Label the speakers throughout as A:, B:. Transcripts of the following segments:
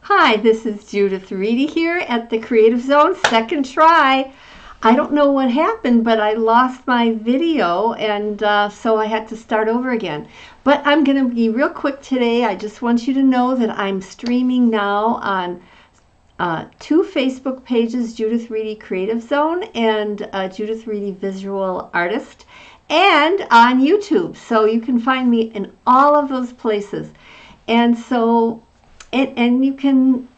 A: Hi, this is Judith Reedy here at the Creative Zone, second try. I don't know what happened, but I lost my video, and so I had to start over again. But I'm going to be real quick today. I just want you to know that I'm streaming now on two Facebook pages, Judith Reedy Creative Zone and Judith Reedy Visual Artist, and on YouTube. So you can find me in all of those places. And so and you can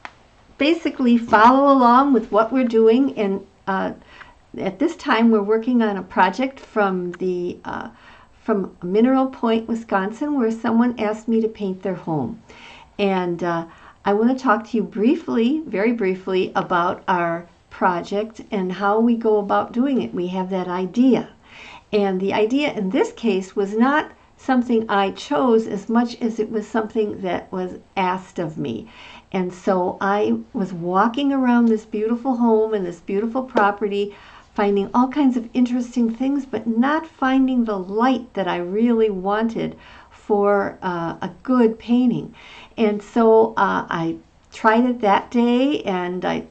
A: basically follow along with what we're doing. And at this time, we're working on a project from Mineral Point, Wisconsin, where someone asked me to paint their home. And I want to talk to you briefly, very briefly, about our project and how we go about doing it. We have that idea. And the idea in this case was not something I chose as much as it was something that was asked of me. And so I was walking around this beautiful home and this beautiful property, finding all kinds of interesting things, but not finding the light that I really wanted for a good painting. And so I tried it that day, and I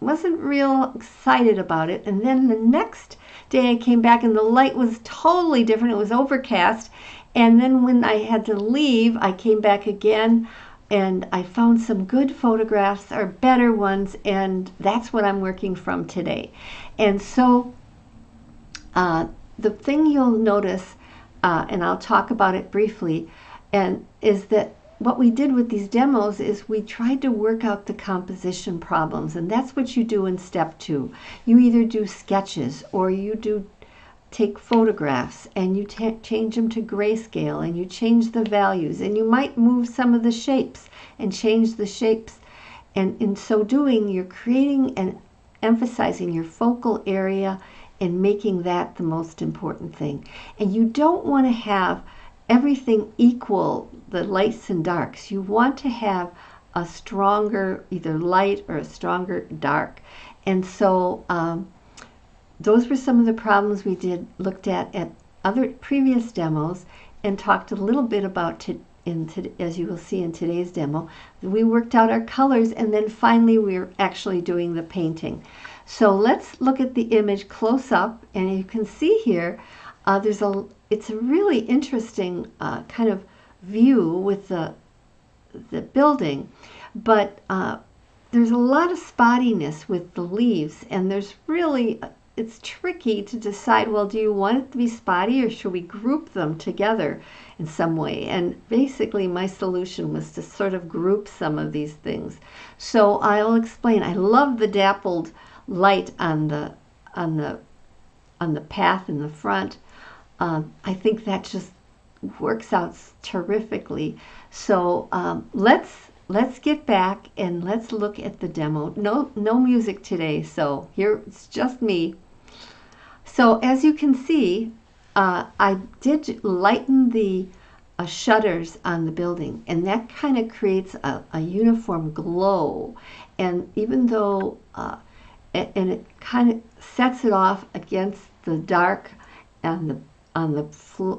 A: wasn't real excited about it. And then the next day I came back and the light was totally different. It was overcast. And then when I had to leave, I came back again and I found some good photographs, or better ones, and that's what I'm working from today. And so the thing you'll notice, and I'll talk about it briefly, and is that what we did with these demos is we tried to work out the composition problems, and that's what you do in step 2. You either do sketches or you do take photographs, and you change them to grayscale, and you change the values, and you might move some of the shapes and change the shapes. And in so doing, you're creating and emphasizing your focal area and making that the most important thing. And you don't want to have everything equal, the lights and darks. You want to have a stronger either light or a stronger dark. And so those were some of the problems we looked at other previous demos, and talked a little bit about as you will see in today's demo. We worked out our colors, and then finally we're actually doing the painting. So let's look at the image close up, and you can see here it's a really interesting kind of view with the building, but there's a lot of spottiness with the leaves, and it's tricky to decide, well, do you want it to be spotty, or should we group them together in some way? And basically my solution was to sort of group some of these things. So I'll explain. I love the dappled light on the path in the front. I think that just works out terrifically. So let's get back and let's look at the demo. No music today, so here it's just me. So as you can see, I did lighten the shutters on the building, and that kind of creates a uniform glow. And even though, and it kind of sets it off against the dark on the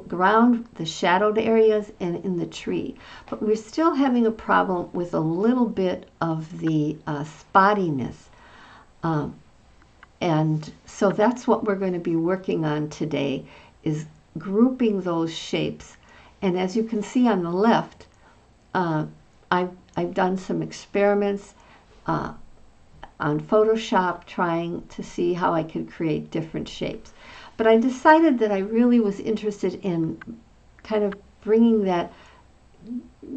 A: ground, the shadowed areas, and in the tree. But we're still having a problem with a little bit of the spottiness. And so that's what we're going to be working on today, is grouping those shapes. And as you can see on the left, I've done some experiments on Photoshop trying to see how I could create different shapes. But I decided that I really was interested in kind of bringing that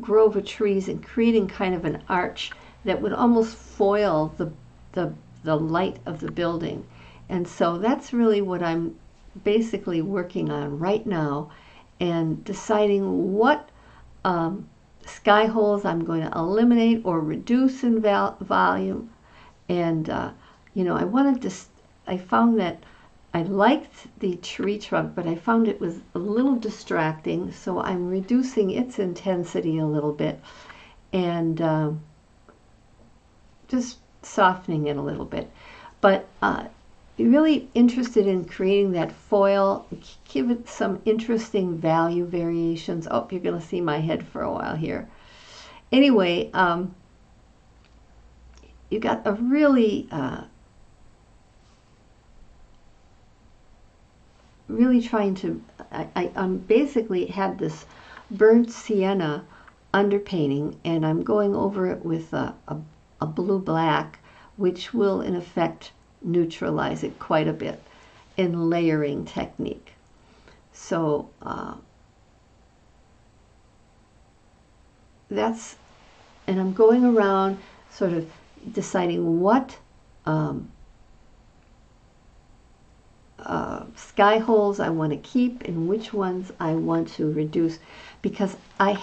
A: grove of trees and creating kind of an arch that would almost foil the light of the building. And so that's really what I'm basically working on right now, and deciding what sky holes I'm going to eliminate or reduce in volume. And I found that I liked the tree trunk, but I found it was a little distracting, so I'm reducing its intensity a little bit, and just softening it a little bit. But really interested in creating that foil, give it some interesting value variations. Oh, you're going to see my head for a while here. Anyway, you got a really really trying to, I basically had this burnt sienna underpainting, and I'm going over it with a blue-black, which will in effect neutralize it quite a bit in layering technique. So that's, and I'm going around sort of deciding what sky holes I want to keep and which ones I want to reduce, because I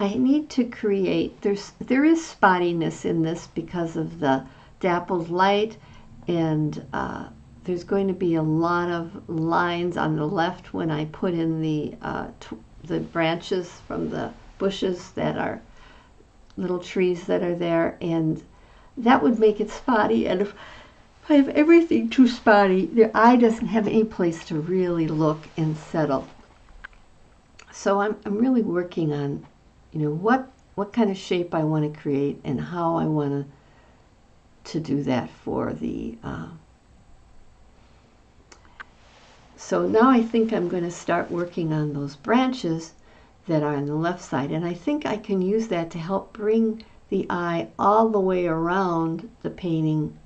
A: need to create, there is spottiness in this because of the dappled light, and there's going to be a lot of lines on the left when I put in the branches from the bushes that are little trees that are there, and that would make it spotty. And if I have everything too spotty, the eye doesn't have any place to really look and settle. So I'm really working on, what kind of shape I want to create and how I want to do that for the. So now I think I'm going to start working on those branches that are on the left side, and I think I can use that to help bring the eye all the way around the painting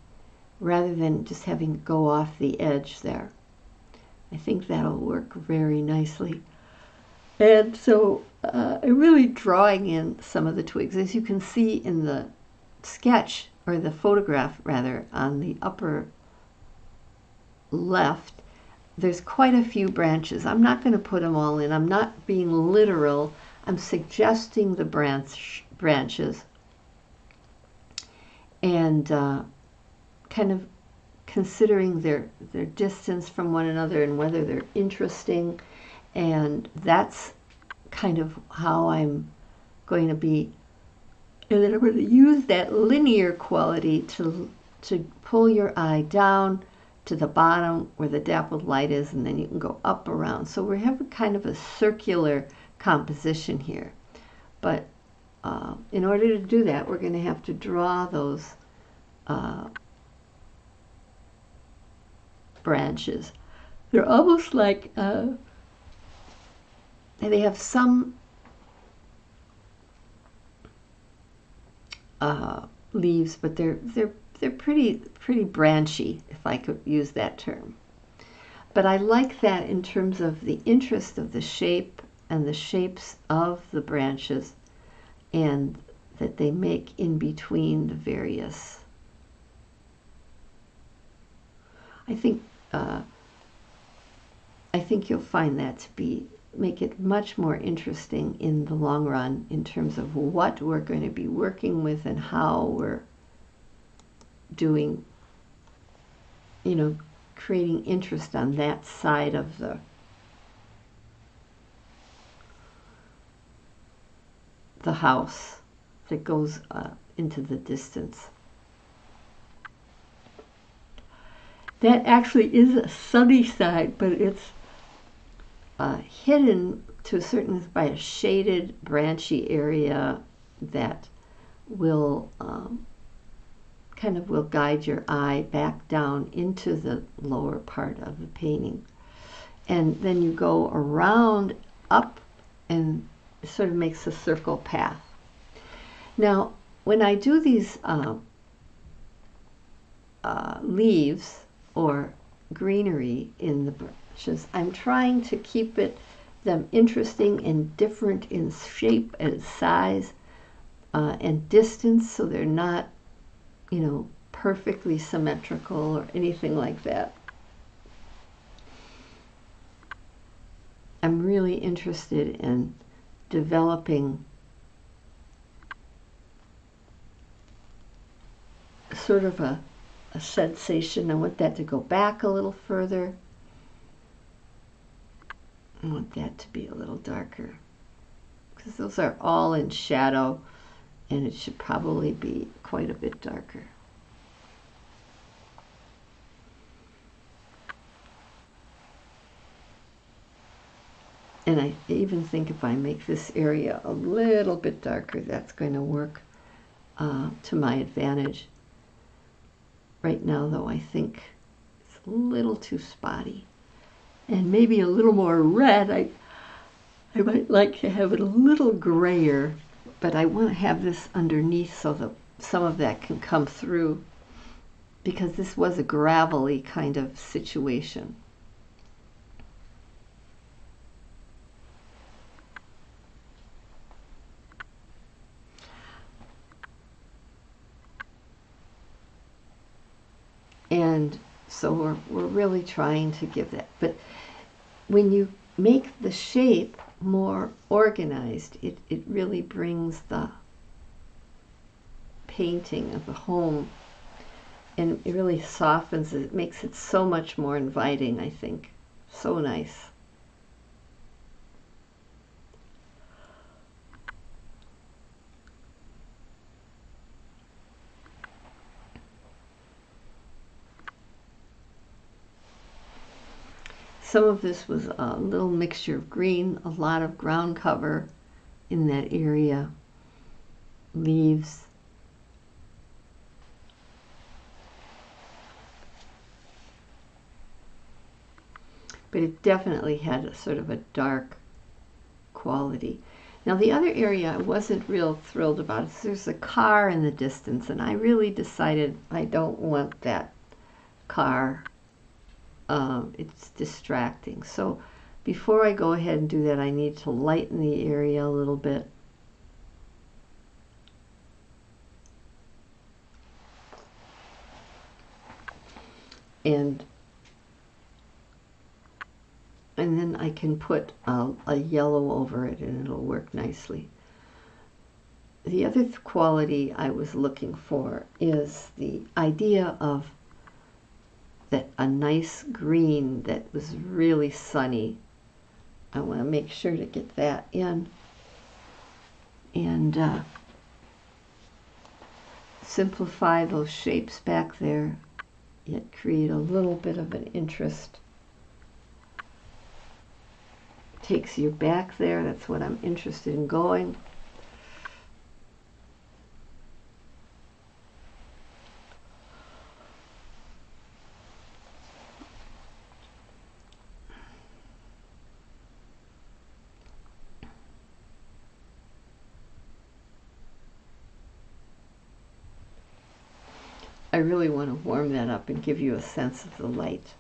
A: rather than just having it go off the edge there. I think that'll work very nicely. And so I'm really drawing in some of the twigs. As you can see in the sketch, or the photograph rather, on the upper left, there's quite a few branches. I'm not going to put them all in. I'm not being literal. I'm suggesting the branches and kind of considering their distance from one another and whether they're interesting. And that's kind of how I'm going to be. And then I'm going to use that linear quality to pull your eye down to the bottom where the dappled light is, and then you can go up around. So we have a kind of a circular composition here. But in order to do that, we're going to have to draw those branches. They're almost like they have some leaves, but they're pretty branchy, if I could use that term. But I like that in terms of the interest of the shape and the shapes of the branches, and that they make in between the various. I think you'll find that to make it much more interesting in the long run in terms of what we're going to be working with and how we're doing, creating interest on that side of the house that goes into the distance. That actually is a sunny side, but it's hidden to a certain by a shaded branchy area that will will guide your eye back down into the lower part of the painting. And then you go around up, and it sort of makes a circle path. Now, when I do these leaves or greenery in the brushes, I'm trying to keep them interesting and different in shape and size and distance, so they're not, perfectly symmetrical or anything like that. I'm really interested in developing sort of a sensation. I want that to go back a little further. I want that to be a little darker, because those are all in shadow, and it should probably be quite a bit darker. And I even think if I make this area a little bit darker, that's going to work to my advantage. Right now, though, I think it's a little too spotty. And maybe a little more red. I might like to have it a little grayer, but I want to have this underneath so that some of that can come through, because this was a gravelly kind of situation. And so we're really trying to give that. But when you make the shape more organized, it really brings the painting of the home, and it really softens it. It makes it so much more inviting, I think. So nice. Some of this was a little mixture of green, a lot of ground cover in that area, leaves. But it definitely had a sort of a dark quality. Now the other area I wasn't real thrilled about is there's a car in the distance, and I really decided I don't want that car. It's distracting. So before I go ahead and do that, I need to lighten the area a little bit. And then I can put a yellow over it, and it'll work nicely. The other quality I was looking for is the idea of that a nice green that was really sunny. I want to make sure to get that in, and simplify those shapes back there, yet create a little bit of an interest. Takes you back there. That's what I'm interested in going. I really want to warm that up and give you a sense of the light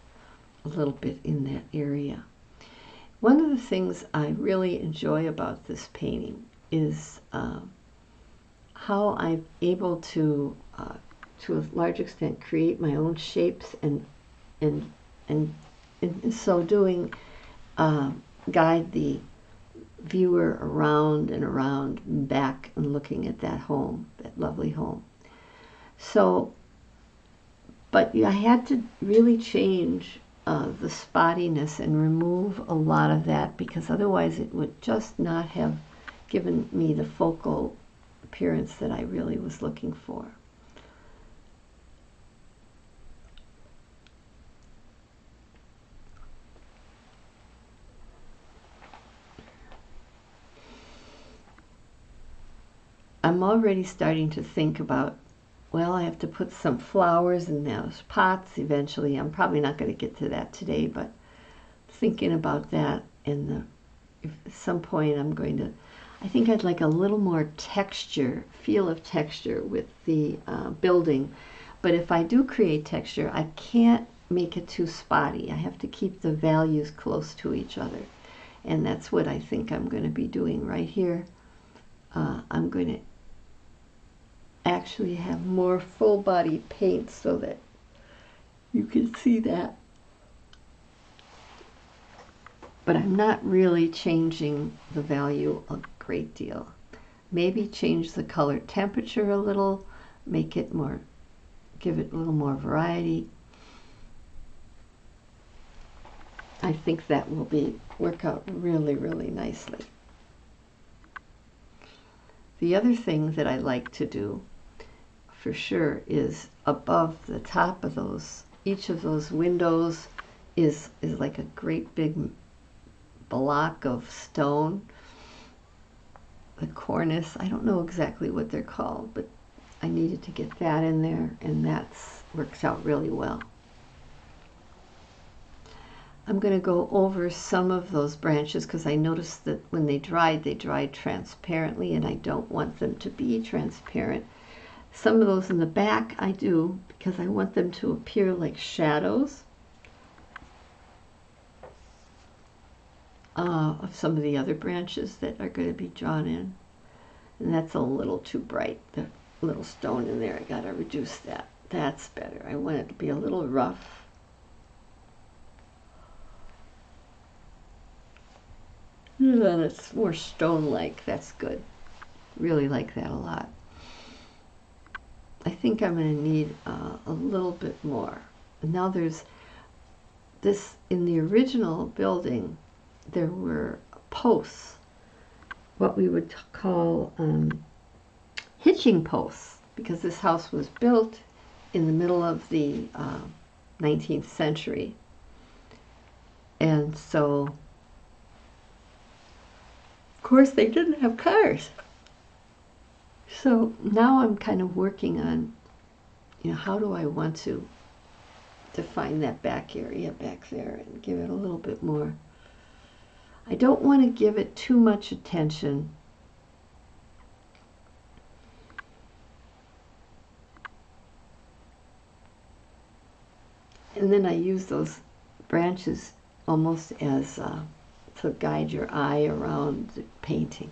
A: a little bit in that area. One of the things I really enjoy about this painting is how I'm able to a large extent, create my own shapes, and in so doing, guide the viewer around and around and back and looking at that home, that lovely home. So, but I had to really change the spottiness and remove a lot of that, because otherwise it would just not have given me the focal appearance that I really was looking for. I'm already starting to think about, well, I have to put some flowers in those pots eventually. I'm probably not going to get to that today, but thinking about that, and if at some point I'm going to, I think I'd like a little more texture, feel of texture with the building. But if I do create texture, I can't make it too spotty. I have to keep the values close to each other. And that's what I think I'm going to be doing right here. I'm going to actually have more full body paint so that you can see that. But I'm not really changing the value a great deal. Maybe change the color temperature a little, make it more, give it a little more variety. I think that will work out really, really nicely. The other thing that I like to do for sure is above the top of those, each of those windows is like a great big block of stone. The cornice, I don't know exactly what they're called, but I needed to get that in there, and that works out really well. I'm going to go over some of those branches because I noticed that when they dried transparently, and I don't want them to be transparent. Some of those in the back I do because I want them to appear like shadows of some of the other branches that are going to be drawn in. And that's a little too bright, the little stone in there. I got to reduce that. That's better. I want it to be a little rough. And then it's more stone-like. That's good. Really like that a lot. I think I'm going to need a little bit more. Now there's this, in the original building, there were posts, what we would call hitching posts, because this house was built in the middle of the 19th century. And so, of course, they didn't have cars. So now I'm kind of working on, how do I want to define that back area back there and give it a little bit more. I don't want to give it too much attention. And then I use those branches almost as to guide your eye around the painting.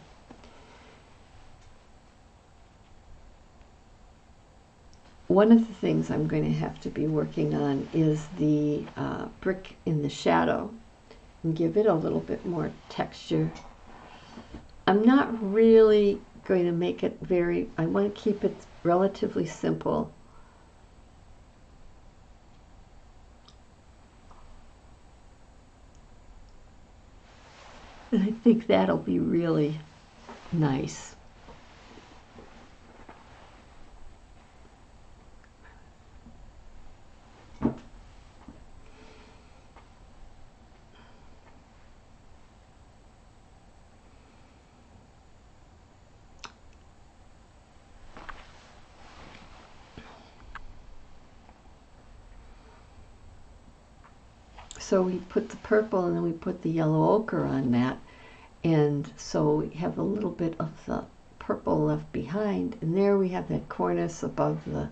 A: One of the things I'm going to have to be working on is the brick in the shadow and give it a little bit more texture. I'm not really going to make it I want to keep it relatively simple. And I think that'll be really nice. So we put the purple and then we put the yellow ochre on that. And so we have a little bit of the purple left behind. And there we have that cornice above the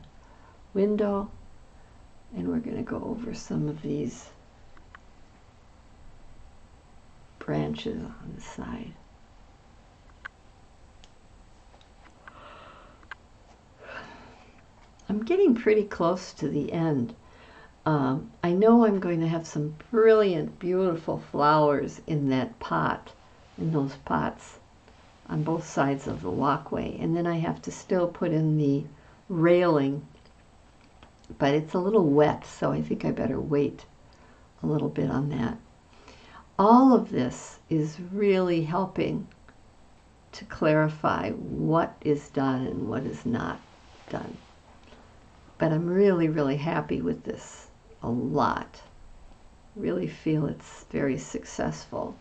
A: window. And we're going to go over some of these branches on the side. I'm getting pretty close to the end. I know I'm going to have some brilliant, beautiful flowers in that pot, in those pots on both sides of the walkway. And then I have to still put in the railing, but it's a little wet, so I think I better wait a little bit on that. All of this is really helping to clarify what is done and what is not done. But I'm really, really happy with this a lot. Really feel it's very successful.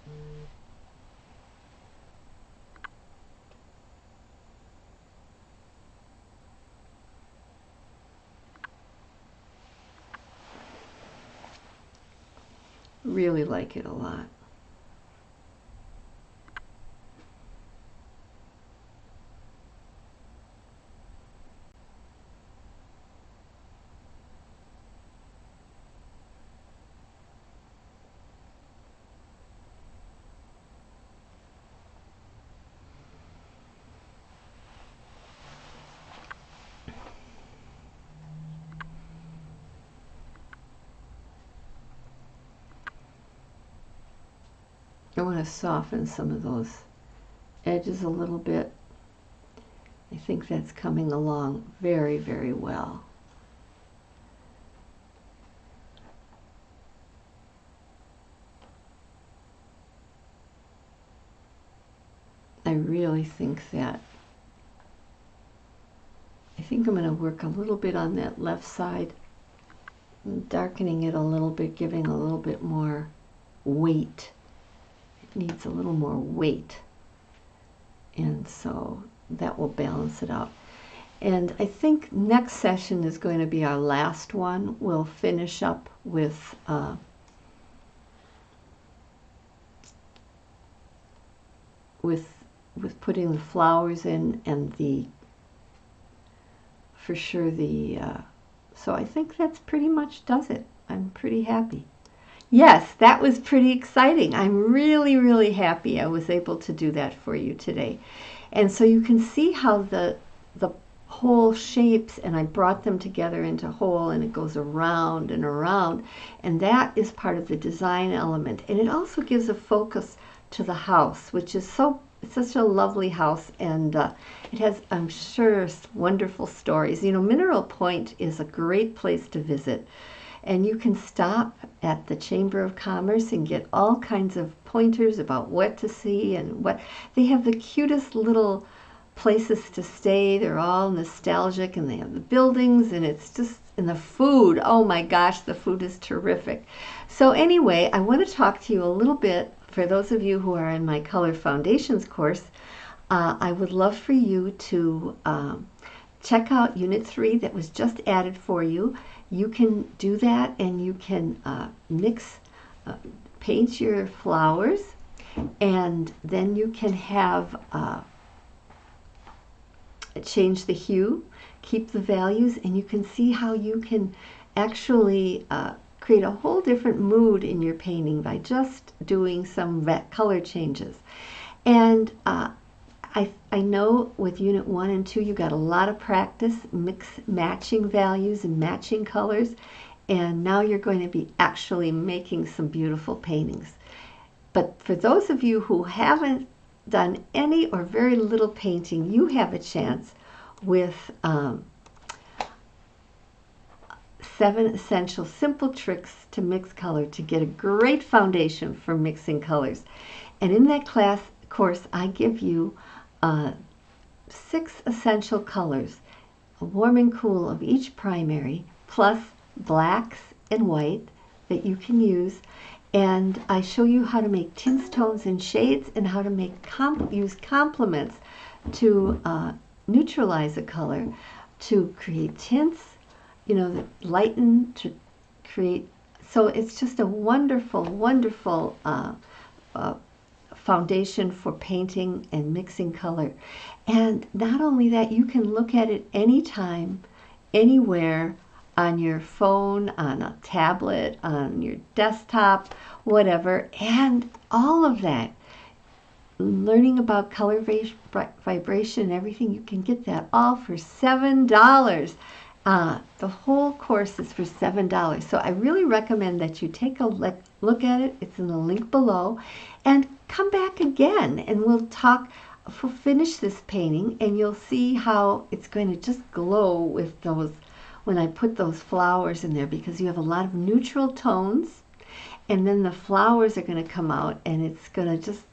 A: Really like it a lot. I want to soften some of those edges a little bit. I think that's coming along very, very well. I really think that. I think I'm going to work a little bit on that left side, darkening it a little bit, giving a little bit more weight. Needs a little more weight, and so that will balance it out. And I think next session is going to be our last one. We'll finish up with putting the flowers in, and for sure so I think that's pretty much does it. I'm pretty happy. Yes, that was pretty exciting. I'm really, really happy I was able to do that for you today. And so you can see how the whole shapes, and I brought them together into whole, and it goes around and around, and that is part of the design element. And it also gives a focus to the house, which is such a lovely house, and it has, I'm sure, wonderful stories. You know, Mineral Point is a great place to visit. And you can stop at the Chamber of Commerce and get all kinds of pointers about what to see and what. They have the cutest little places to stay. They're all nostalgic, and they have the buildings, and it's just, and the food. Oh my gosh, the food is terrific. So anyway, I want to talk to you a little bit, for those of you who are in my Color Foundations course. I would love for you to check out Unit 3 that was just added for you. You can do that, and you can paint your flowers, and then you can have change the hue, keep the values, and you can see how you can actually create a whole different mood in your painting by just doing some color changes. And I know with Unit 1 and 2 you got a lot of practice matching values and matching colors, and now you're going to be actually making some beautiful paintings. But for those of you who haven't done any or very little painting, you have a chance with 7 essential simple tricks to mix color to get a great foundation for mixing colors. And in that course, I give you 6 essential colors, a warm and cool of each primary, plus blacks and white that you can use. And I show you how to make tints, tones, and shades, and how to use complements to neutralize a color, to create tints, you know, that lighten, to create. So it's just a wonderful, wonderful foundation for painting and mixing color. And not only that, you can look at it anytime, anywhere, on your phone, on a tablet, on your desktop, whatever. And all of that, learning about color vibration and everything, you can get that all for $7. The whole course is for $7. So I really recommend that you take a look at it. It's in the link below. And come back again, and we'll finish this painting, and you'll see how it's going to just glow with those, when I put those flowers in there, because you have a lot of neutral tones, and then the flowers are going to come out, and it's going to just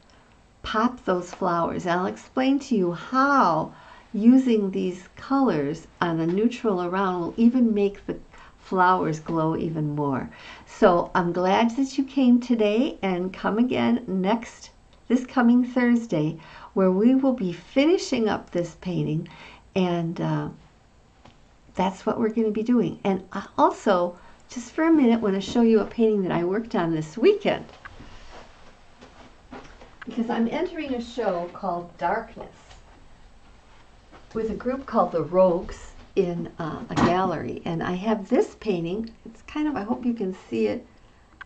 A: pop those flowers. And I'll explain to you how using these colors on the neutral around will even make the flowers glow even more. So I'm glad that you came today, and come again this coming Thursday, where we will be finishing up this painting, and that's what we're going to be doing. And I also, just for a minute, want to show you a painting that I worked on this weekend, because I'm entering a show called Darkness with a group called the Rogues in a gallery. And I have this painting. It's kind of, I hope you can see it.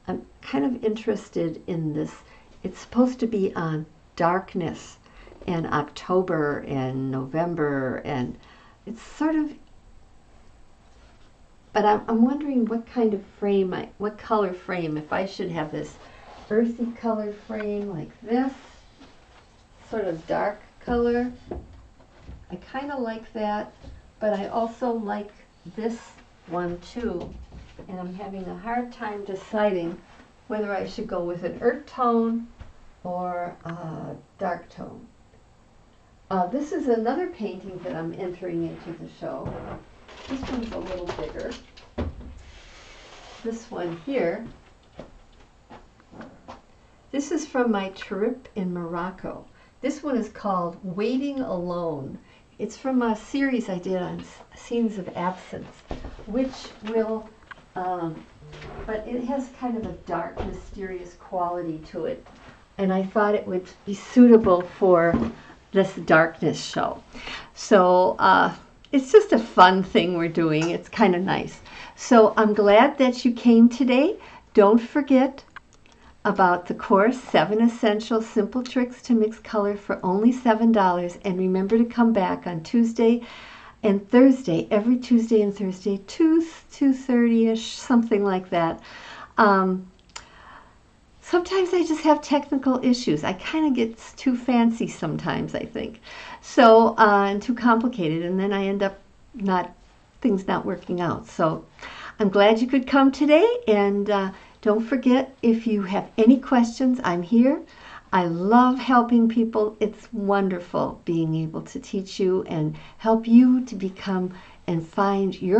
A: I'm kind of interested in this. It's supposed to be on darkness and October and November, and it's sort of, but I'm wondering what kind of frame, what color frame, if I should have this earthy color frame like this, sort of dark color. I kind of like that, but I also like this one too, and I'm having a hard time deciding whether I should go with an earth tone or a dark tone. This is another painting that I'm entering into the show. This one's a little bigger. This one here, this is from my trip in Morocco. This one is called Waiting Alone. It's from a series I did on scenes of absence, which will, but it has kind of a dark, mysterious quality to it. And I thought it would be suitable for this darkness show. So it's just a fun thing we're doing. It's kind of nice. So I'm glad that you came today. Don't forget about the course, 7 Essential Simple Tricks to Mix Color for only $7. And remember to come back on Tuesday and Thursday, every Tuesday and Thursday, 2:30ish, something like that. Sometimes I just have technical issues. I kind of get too fancy sometimes, I think. So, and too complicated, and then I end up things not working out. So I'm glad you could come today, and don't forget, if you have any questions, I'm here. I love helping people. It's wonderful being able to teach you and help you to become and find your